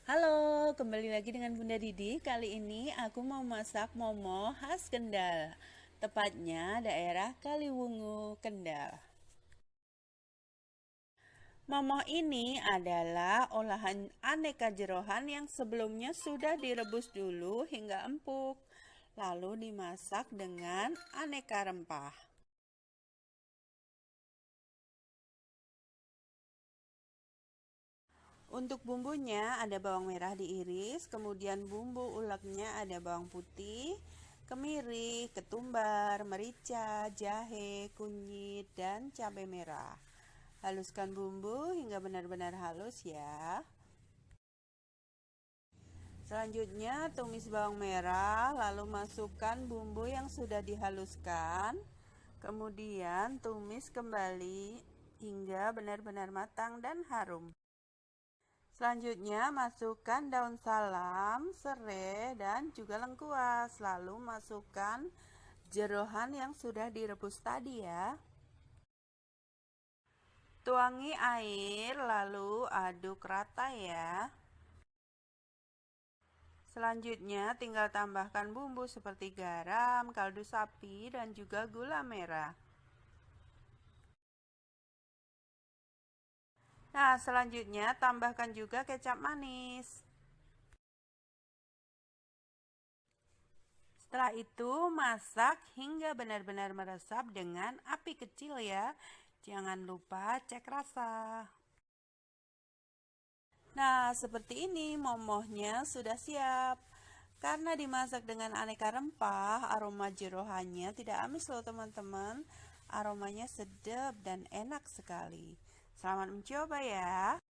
Halo, kembali lagi dengan Bunda Didi. Kali ini aku mau masak momo khas Kendal, tepatnya daerah Kaliwungu, Kendal. Momo ini adalah olahan aneka jeroan yang sebelumnya sudah direbus dulu hingga empuk, lalu dimasak dengan aneka rempah. Untuk bumbunya ada bawang merah diiris, kemudian bumbu uleknya ada bawang putih, kemiri, ketumbar, merica, jahe, kunyit, dan cabai merah. Haluskan bumbu hingga benar-benar halus ya. Selanjutnya tumis bawang merah, lalu masukkan bumbu yang sudah dihaluskan. Kemudian tumis kembali hingga benar-benar matang dan harum. Selanjutnya masukkan daun salam, serai, dan juga lengkuas. Lalu masukkan jeroan yang sudah direbus tadi ya. Tuangi air lalu aduk rata ya. Selanjutnya tinggal tambahkan bumbu seperti garam, kaldu sapi, dan juga gula merah. Nah, selanjutnya tambahkan juga kecap manis. Setelah itu masak hingga benar-benar meresap dengan api kecil ya. Jangan lupa cek rasa. Nah, seperti ini momohnya sudah siap. Karena dimasak dengan aneka rempah, aroma jeroannya tidak amis loh teman-teman. Aromanya sedap dan enak sekali. Selamat mencoba ya.